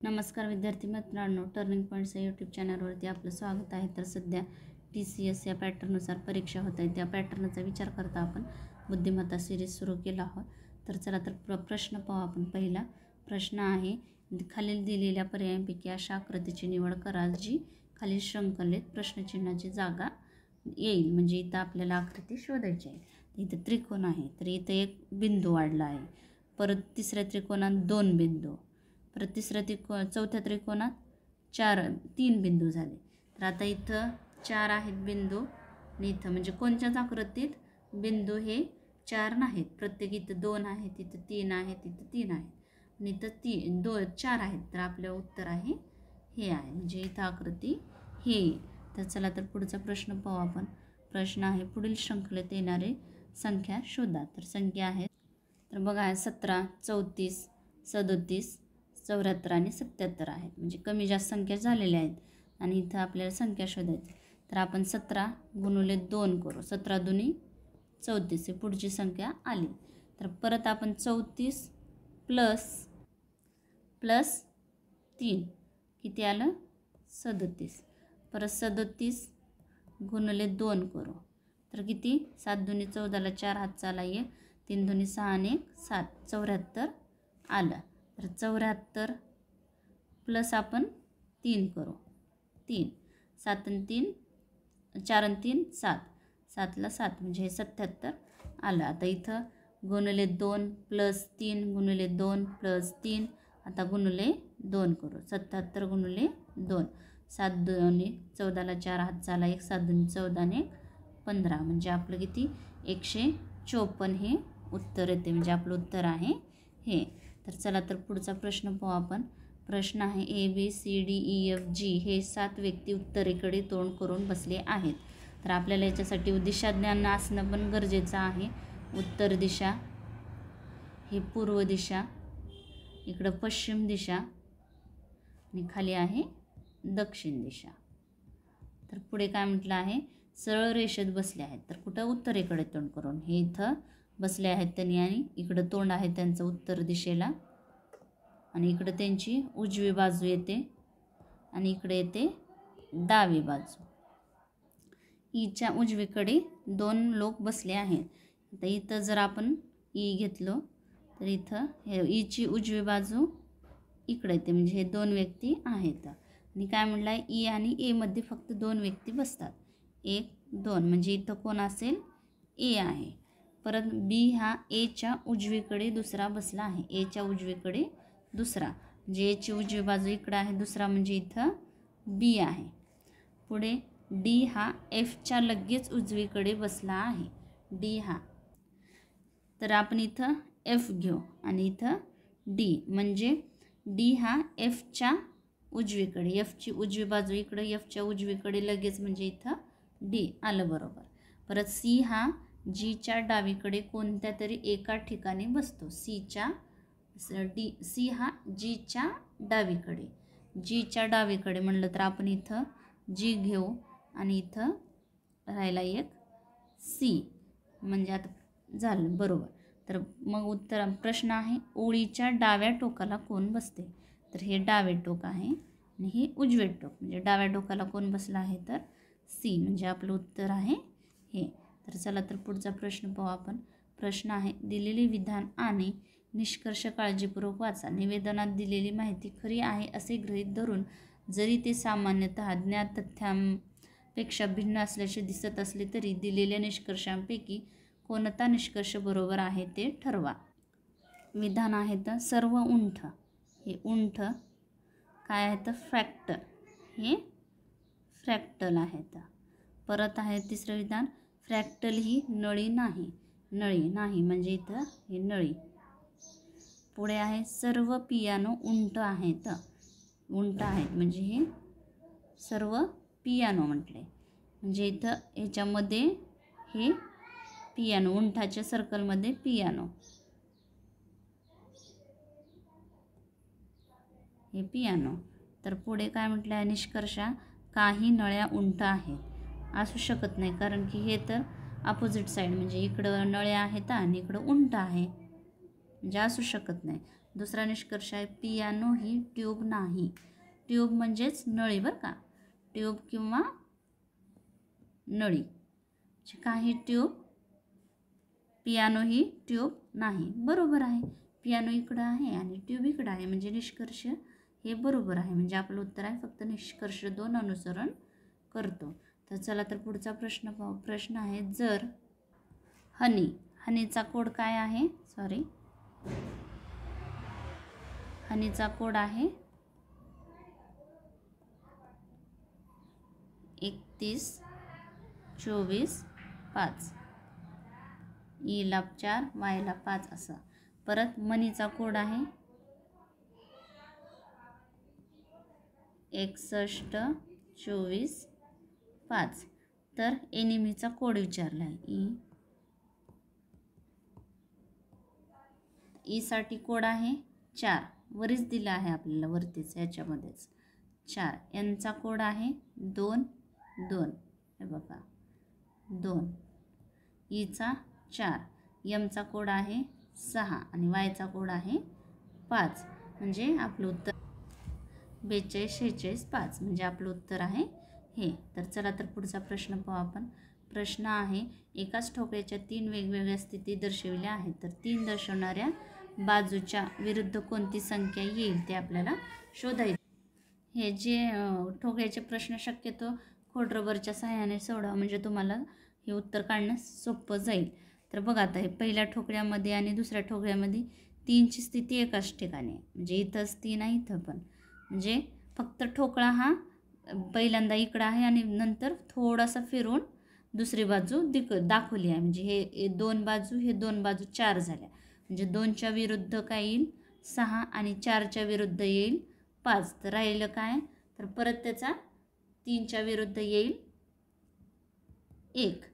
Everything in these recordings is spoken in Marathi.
नमस्कार विद्यार्थी मित्रांनो, टर्निंग पॉईंट्स या यूट्यूब चॅनलवरती आपलं स्वागत आहे. तर सध्या TCS या पॅटर्ननुसार परीक्षा होत आहे. त्या पॅटर्नचा विचार करता आपण बुद्धिमत्ता सिरीज सुरू केला आहोत. तर चला तर प्रश्न पाहू आपण. पहिला प्रश्न आहे, खालील दिलेल्या पर्यायांपैकी अशा आकृतीची निवड करा जी खालील शृंखलेत प्रश्नचिन्हाची जागा येईल. म्हणजे इथं आपल्याला आकृती शोधायची आहे. इथं त्रिकोण आहे, तर इथं एक बिंदू वाढला आहे. परत तिसऱ्या त्रिकोणात 2 बिंदू, परत चौथ्या त्रिकोणात 3 बिंदू झाले. तर आता इथं 4 आहेत बिंदू आणि इथं म्हणजे कोणत्याच आकृतीत बिंदू हे 4 नाहीत. प्रत्येक इथं 2 आहेत, इथं 3 आहेत, इथं 3 आहेत आणि इथं 4 आहेत. तर आपलं उत्तर आहे हे आहे. म्हणजे इथं आकृती हे. तर चला तर पुढचा प्रश्न पाहू आपण. प्रश्न आहे, पुढील शृंखलेत येणारे संख्या शोधा. तर संख्या आहेत, तर बघा 17, 34, 37, 74 आणि 77 आहेत. म्हणजे कमी जास्त संख्या झालेल्या आहेत आणि इथं आपल्याला संख्या शोधायची. तर आपण 17 गुणिले 2 करू. 17 दुनी 34 ही पुढची संख्या आली. तर परत आपण 34 प्लस 3 किती आलं? 37. परत 37 गुणिले 2 करू. तर किती? 7 दुनी 14ला 4 हात चाला 1, 3 दुनी 6 आणि 1 7, 74 आलं. तर 74 प्लस आपण 3 करू. 3 7 आणि 3 4 आणि 3 7, 7ला 7 म्हणजे हे 77 आलं. आता इथं गुणिले 2 प्लस 3 गुणिले 2 प्लस 3, आता गुणिले 2 करू. 77 गुणिले 2, 7 दुनी 14ला 4 हात चाला 1, 7 दुनी 14 आणि 1 15 म्हणजे आपलं किती? 154 हे उत्तर येते. म्हणजे आपलं उत्तर आहे हे. तर चला तर पुढचा प्रश्न पाहू आपण. प्रश्न आहे, ABCDEFG हे 7 व्यक्ती उत्तरेकडे तोंड करून बसले आहेत. तर आपल्याला याच्यासाठी दिशा ज्ञान असणं पण गरजेचं आहे. उत्तर दिशा, हे पूर्व दिशा, इकडं पश्चिम दिशा आणि खाली आहे दक्षिण दिशा. तर पुढे काय म्हटलं आहे? सरळ रेषेत बसले आहेत. तर कुठं? उत्तरेकडे तोंड करून. हे इथं बसले आहेत त्यांनी आणि इकडं तोंड आहे त्यांचं उत्तर दिशेला आणि इकडं त्यांची उजवी बाजू येते आणि इकडे येते डावी बाजू. ईच्या उजवीकडे 2 लोक बसले आहेत. आता इथं जर आपण ई घेतलो तर इथं हे ईची उजवी बाजू इकडे येते. म्हणजे हे 2 व्यक्ती आहेत. आणि काय म्हटलं आहे? ई आणि एमध्ये फक्त 2 व्यक्ती बसतात. 1 2 म्हणजे इथं कोण असेल? ए आहे. परत बी हा एच्या उजवीकडे दुसरा बसला आहे. एच्या उजवीकडे दुसरा म्हणजे एची उजवी बाजू इकडं आहे. दुसरा म्हणजे इथं बी आहे. पुढे डी हा एफच्या लगेच उजवीकडे बसला आहे. डी हा, तर आपण इथं एफ घेऊ आणि इथं डी म्हणजे डी हा एफच्या उजवीकडे, एफची उजवी बाजू इकडं एफच्या उजवीकडे लगेच म्हणजे इथं डी आलं बरोबर. परत सी हा जीच्या डावीकडे कोणत्या तरी एका ठिकाणी बसतो. सी हा जीच्या डावीकडे, जीच्या डावीकडे म्हणलं तर आपण इथं जी घेऊ आणि इथं राहायला एक सी म्हणजे आता झालं बरोबर. तर मग उत्तर प्रश्न आहे, ओळीच्या डाव्या टोकाला कोण बसते? तर हे डावे टोक आहे आणि हे उजवे टोक. म्हणजे डाव्या टोकाला कोण बसला आहे? तर सी. म्हणजे आपलं उत्तर आहे हे. तर चला तर पुढचा प्रश्न पाहू आपण. प्रश्न आहे, दिलेले विधान आणि निष्कर्ष काळजीपूर्वक वाचा. निवेदनात दिलेली माहिती खरी आहे असे गृहीत धरून जरी ते सामान्यतः ज्ञात तथ्यांपेक्षा भिन्न असल्याचे दिसत असले तरी दिलेल्या निष्कर्षांपैकी कोणता निष्कर्ष बरोबर आहे ते ठरवा. विधान आहे तर सर्व उंठ, हे उंठ काय आहे तर फ्रॅक्टर, हे फ्रॅक्टल आहेत. परत आहे तिसरं विधान, फ्रॅक्टल ही नळी नाही, नळी नाही म्हणजे इथं हे नळी. पुढे आहे सर्व पियानो उंट आहेत, उंट आहेत म्हणजे हे सर्व पियानो म्हटले. म्हणजे इथं ह्याच्यामध्ये हे पियानो, उंठाच्या सर्कलमध्ये पियानो, हे पियानो. तर पुढे काय म्हटलं आहे निष्कर्षा, काही नळ्या उंट आहेत असू शकत नाही, कारण की हे तर अपोजिट साईड म्हणजे इकडं नळ्या आहेत आणि इकडं उंट आहे म्हणजे असू शकत नाही. दुसरा निष्कर्ष आहे पियानो ही ट्यूब नाही. ट्यूब म्हणजेच नळी बरं का, ट्यूब किंवा नळी. काही ट्यूब, पियानो ही ट्यूब नाही. बरोबर आहे, पियानो इकडं आहे आणि ट्यूब इकडं आहे, म्हणजे निष्कर्ष हे बरोबर आहे. म्हणजे आपलं उत्तर आहे फक्त निष्कर्ष 2 अनुसरण करतो. तर चला तर पुढचा प्रश्न पाहू. प्रश्न आहे जर हनीचा कोड काय आहे, हनीचा कोड आहे 31 24 5, ईला 4 वायला 5 असा. परत मनीचा कोड आहे 61 24 5. तर एनिमीचा कोड विचारला आहे. ईसाठी कोड आहे 4, वरीच दिला आहे आपल्याला, वरतीच ह्याच्यामध्येच 4. एनचा कोड आहे 2 2, हे बघा 2. ईचा 4, एमचा कोड आहे 6 आणि वायचा कोड आहे 5. म्हणजे आपलं उत्तर 42 46 5, म्हणजे आपलं उत्तर आहे हे. तर चला तर पुढचा प्रश्न पाहू आपण. प्रश्न आहे एकाच ठोकळ्याच्या 3 वेगवेगळ्या स्थिती दर्शविल्या आहेत. तर 3 दर्शवणाऱ्या बाजूच्या विरुद्ध कोणती संख्या येईल ते आपल्याला शोधायचे. हे जे ठोकळ्याचे प्रश्न शक्यतो खोडरबरच्या सहाय्याने सोडवा, म्हणजे तुम्हाला हे उत्तर काढण्यास सोपं जाईल. तर बघा आता हे पहिल्या ठोकळ्यामध्ये आणि दुसऱ्या ठोकळ्यामध्ये 3ची स्थिती एकाच ठिकाणी आहे, म्हणजे इथंच 3 आहे, इथं पण. म्हणजे फक्त ठोकळा हा पहिल्यांदा इकडं आहे आणि नंतर थोडासा फिरून दुसरी बाजू दाखवली आहे. म्हणजे हे 2 बाजू, हे 2 बाजू 4 झाल्या. म्हणजे 2च्या विरुद्ध काय येईल 6 आणि 4च्या विरुद्ध येईल 5. तर राहिलं काय, तर परत त्याचा 3च्या विरुद्ध येईल 1.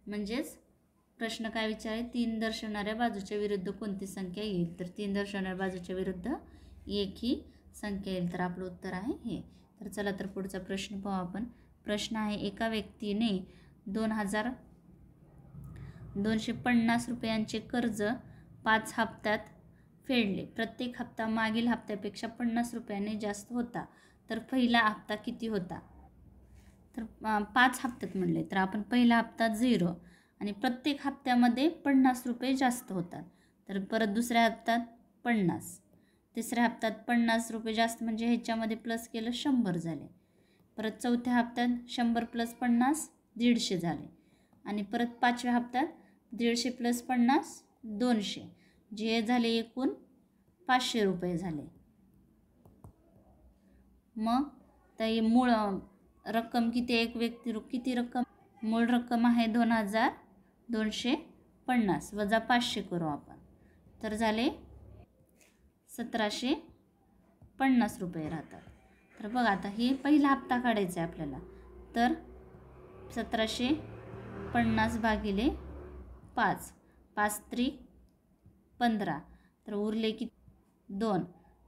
म्हणजेच प्रश्न काय विचारेल, 3 दर्शवणाऱ्या बाजूच्या विरुद्ध कोणती संख्या येईल. तर 3 दर्शवणाऱ्या बाजूच्या विरुद्ध 1 ही संख्या येईल. तर आपलं उत्तर आहे हे. तर चला तर पुढचा प्रश्न पाहू आपण. प्रश्न आहे एका व्यक्तीने 2,250 रुपयांचे कर्ज 5 हप्त्यात फेडले. प्रत्येक हप्ता मागील हप्त्यापेक्षा 50 रुपयाने जास्त होता. तर पहिला हप्ता किती होता. तर 5 हप्त्यात म्हणले तर आपण पहिला हप्ता 0 आणि प्रत्येक हप्त्यामध्ये 50 रुपये जास्त होतात. तर परत दुसऱ्या हप्त्यात 50, तिसऱ्या हप्त्यात 50 रुपये जास्त, म्हणजे ह्याच्यामध्ये प्लस केलं 100 झाले. परत चौथ्या हप्त्यात 100 + 50 150 झाले आणि परत 5व्या हप्त्यात 150 + 50 200, जे झाले एकूण 500 रुपये झाले. मग तर मूळ रक्कम किती, एक व्यक्ती किती रक्कम, मूळ रक्कम आहे 2,250 वजा 500 करू आपण, तर झाले 1,750 रुपये राहतात. तर बघा आता हे पहिला हप्ता काढायचा आहे आपल्याला. तर 1,750 भागिले 5, 5 त्रिक 15, तर उरले की 2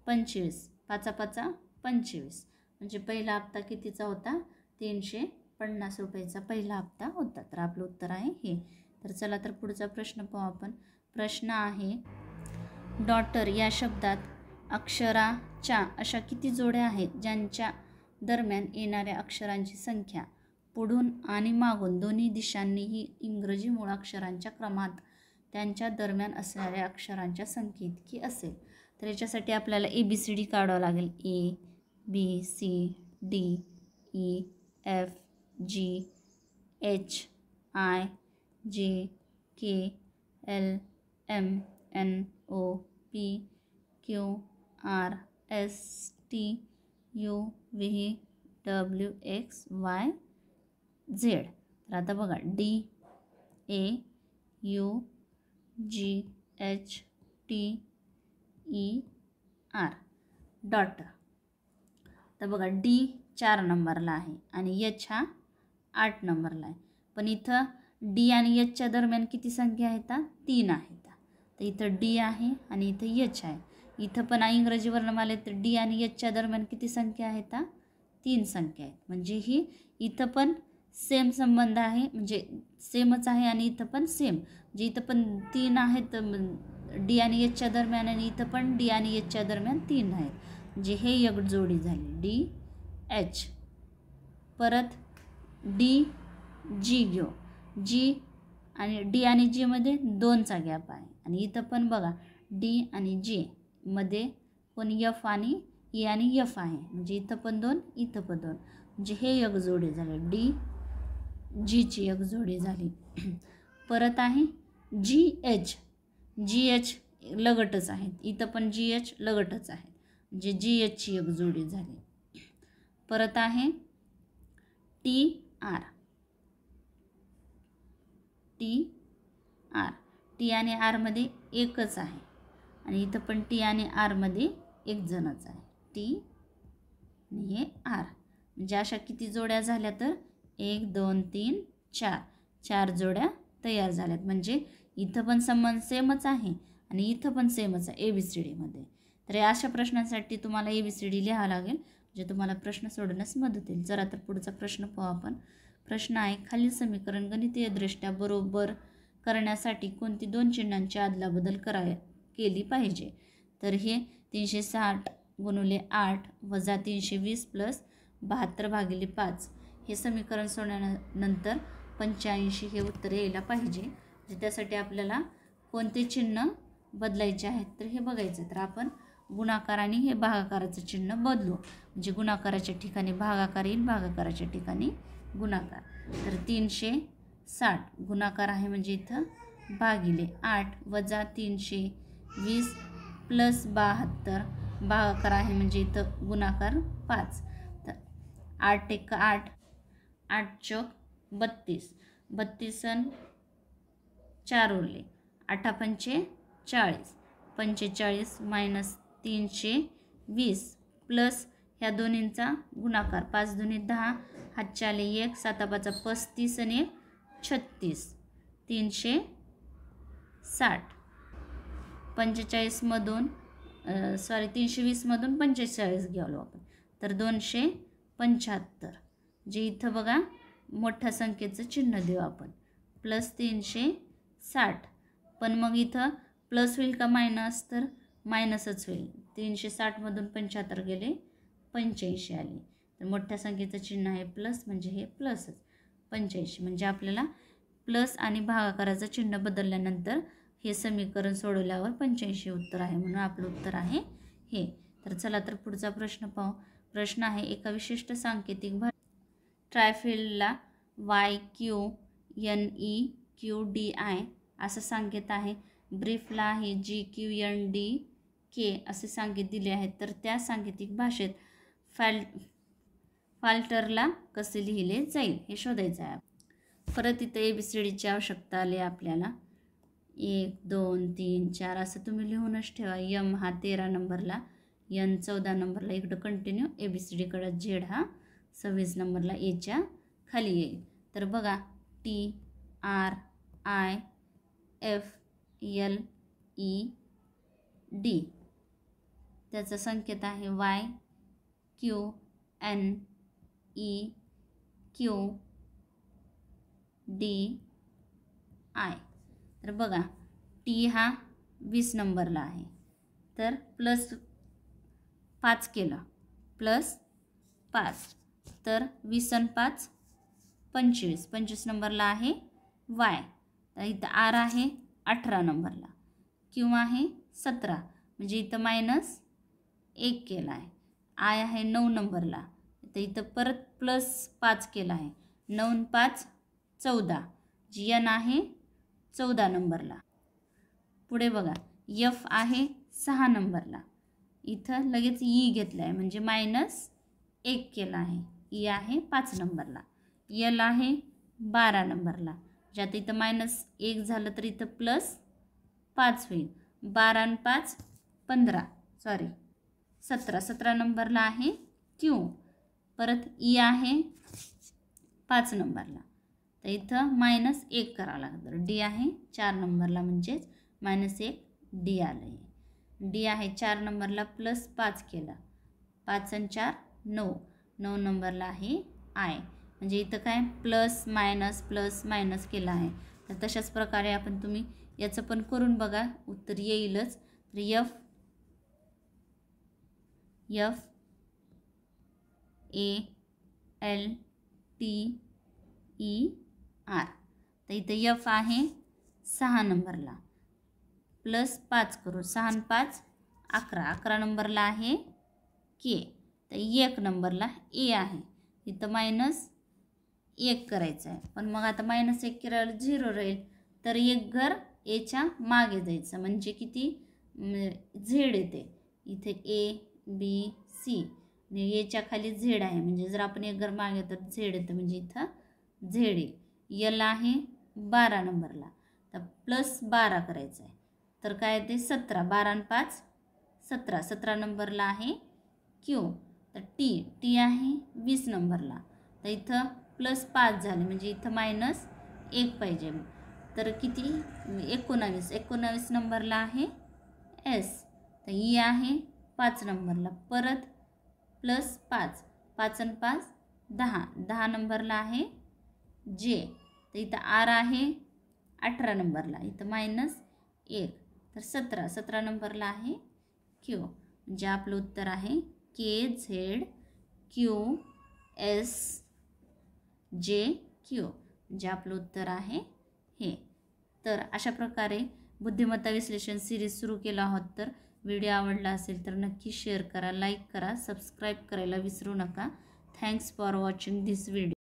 25, 5 5 25, म्हणजे पहिला हप्ता कितीचा होता, 350 रुपयाचा पहिला हप्ता होता. तर आपलं उत्तर आहे हे. तर चला तर पुढचा प्रश्न पाहू आपण. प्रश्न आहे डॉटर या शब्दात अक्षराच्या अशा किती जोड्या आहेत ज्यांच्या दरम्यान येणाऱ्या अक्षरांची संख्या पुढून आणि मागून दोन्ही दिशांनीही इंग्रजी मुळाक्षरांच्या क्रमात त्यांच्या दरम्यान असणाऱ्या अक्षरांच्या संख्येइतकी असेल. तर याच्यासाठी आपल्याला ABCD काढावं लागेल. A B C D E F G H I J K L M N O P Q R S T U V W X Y Z. तर आता बघा D A U G H T E R dot. तर बघा D 4 नंबरला आहे आणि H हा 8 नंबरला आहे. पण इथं D आणि Hच्या दरम्यान किती संख्या आहेत, 3 आहेत. तर इथं D आहे आणि इथं H आहे. इथं पण इंग्रजी वर्णमालेत तर D आणि Hच्या दरम्यान किती संख्या आहेत, 3 संख्या आहेत. म्हणजे ही इथं पण सेम संबंध आहे, म्हणजे सेमच आहे आणि इथं पण सेम. जे इथं पण 3 आहेत डी आणि एचच्या दरम्यान आणि इथं पण डी आणि एचच्या दरम्यान 3 आहेत. म्हणजे हे एक जोडी झाली डी एच. परत डी जी घेऊ. जी आणि डी आणि जीमध्ये 2चा गॅप आहे आणि इथं पण बघा डी आणि जी मध्ये पण एफ आणि ई आणि एफ आहे. म्हणजे इथं पण 2, इथं पण 2. म्हणजे हे एक जोडी झाली डी जीची एक जोडी झाली. परत आहे जी एच. जी एच लगटच आहेत. इथं पण जी एच लगटच आहे. म्हणजे जी एचची एक जोडी झाली. परत आहे T R. T R. T आणि आरमध्ये एकच आहे आणि इथं पण टी आणि आरमध्ये एक जणच आहे. टी आणि हे आर. म्हणजे अशा किती जोड्या झाल्या तर 1 2 3 4. 4 जोड्या तयार झाल्यात. म्हणजे इथं पण संबंध सेमच आहे आणि इथं पण सेमच आहे ABCDमध्ये. तर अशा प्रश्नांसाठी तुम्हाला ABCD लिहावं लागेल. म्हणजे तुम्हाला प्रश्न सोडवण्यास मदत होईल. जरा तर पुढचा प्रश्न पाहू आपण. प्रश्न आहे खालील समीकरण गणितीयदृष्ट्या बरोबर करण्यासाठी कोणती 2 चिन्हांची अदलाबदल केली पाहिजे. तर हे 360 गुणिले 8 वजा 320 प्लस 72 भागिले 5 हे समीकरण सोडवल्यानंतर 85 हे उत्तर यायला पाहिजे. म्हणजे त्यासाठी आपल्याला कोणते चिन्ह बदलायचे आहेत तर हे बघायचं. तर आपण गुणाकार आणि हे भागाकाराचं चिन्ह बदलू. म्हणजे गुणाकाराच्या ठिकाणी भागाकार येईल, भागाकाराच्या ठिकाणी गुणाकार. तर 360 गुणाकार आहे म्हणजे इथं भागिले 8 वजा 320 प्लस 72 भागाकार आहे म्हणजे इथं गुणाकार 5. तर 8 एक 8, 8 चौक 32, 32 आणि 4 उरले, 8 पंचे 40, 45 मायनस 320 प्लस ह्या दोन्हींचा गुणाकार 5 दुनी 10, हातच्या आले 1, 7 5 35 आणि 1 36, 360. 45 मधून 320 मधून 45 घ्यालो आपण तर 275. जे इथं बघा मोठ्या संख्येचं चिन्ह देऊ आपण प्लस 360. पण मग इथं प्लस होईल का मायनस तर मायनसच होईल. 360 मधून 75 गेले 85 आले. तर मोठ्या संख्येचं चिन्ह आहे प्लस म्हणजे हे प्लसच 85. म्हणजे आपल्याला प्लस आणि भागाकाराचं चिन्ह बदलल्यानंतर हे समीकरण सोडवल्यावर 85 उत्तर आहे. म्हणून आपलं उत्तर आहे हे. तर चला तर पुढचा प्रश्न पाहू. प्रश्न आहे एका विशिष्ट सांकेतिक ट्रायफिल्डला YQNEQDI असं सांकेत आहे. ब्रीफला आहे GQNDK असे सांकेत दिले आहेत. तर त्या सांकेतिक भाषेत फाल्टरला कसे लिहिले जाईल हे शोधायचं आहे. परत इथं ABCDची आवश्यकता आली आपल्याला. 1 2 3 4 असं तुम्ही लिहूनच ठेवा. M हा 13 नंबरला, N 14 नंबरला इकडं कंटिन्यू, ABCDकडं Z हा 26 नंबरला Aच्या खाली येईल. तर बघा TRIFLED त्याचा संकेत आहे YQNEQDI. तर बघा टी हा 20 नंबरला आहे तर प्लस 5 केलं प्लस 5 तर 20 आणि 5 25. 25 नंबरला आहे Y. तर इथं R आहे 18 नंबरला, Q आहे 17 म्हणजे इथं मायनस 1 केला आहे. I आहे 9 नंबरला तर इथं परत प्लस 5 केला आहे. 9 आणि 5 14. N आहे 14 नंबरला. पुढे बघा F आहे 6 नंबरला, इथं लगेच E घेतला आहे म्हणजे मायनस 1 केला आहे. E आहे 5 नंबरला. L आहे 12 नंबरला, ज्यात इथं मायनस 1 झालं तर इथं प्लस 5 होईल. 12 आणि 5 15 17. 17 नंबरला आहे Q. परत E आहे 5 नंबरला तर इथं मायनस 1 करावं लागतं. D आहे 4 नंबरला म्हणजेच मायनस 1 D आलं आहे. D आहे 4 नंबरला प्लस 5 केला, 5 आणि 4 9. 9 नंबरला आहे I. म्हणजे इथं काय प्लस मायनस केला आहे. तर तशाच प्रकारे तुम्ही याचं पण करून बघा, उत्तर येईलच. तर F A L T E R. तर इथं एफ आहे 6 नंबरला, प्लस 5 करू. 6 आणि 5 11. 11 नंबरला आहे के. तर 1 नंबरला ए आहे. इथं मायनस 1 करायचं आहे. पण मग आता मायनस 1 केल्यावर 0 राहील. तर एक घर एच्या मागे जायचं म्हणजे किती झेड येते. इथे ए बी सी आणि एच्या खाली झेड आहे म्हणजे जर आपण एक घर मागे तर झेड येतं म्हणजे इथं झेड येईल. यल आहे 12 नंबरला, तर प्लस 12 करायचं आहे. तर काय ते 17. 12 आणि 5 17. 17 नंबरला आहे क्यू. तर टी आहे 20 नंबरला. तर इथं प्लस 5 झाले म्हणजे इथं मायनस 1 पाहिजे. तर किती 19 नंबरला आहे एस. तर ई आहे 5 नंबरला, परत प्लस 5. 5 आणि 5 10. 10 नंबरला आहे जे. तर इथं आर आहे 18 नंबरला, इथं मायनस 1. तर 17 नंबरला आहे क्यू. म्हणजे आपलं उत्तर आहे K Z Q S J Q. म्हणजे आपलं उत्तर आहे हे. तर अशा प्रकारे बुद्धिमत्ता विश्लेषण सिरीज सुरू केला आहोत. तर व्हिडिओ आवडला असेल तर नक्की शेअर करा, लाईक करा, सबस्क्राईब करायला विसरू नका. Thanks for watching this video.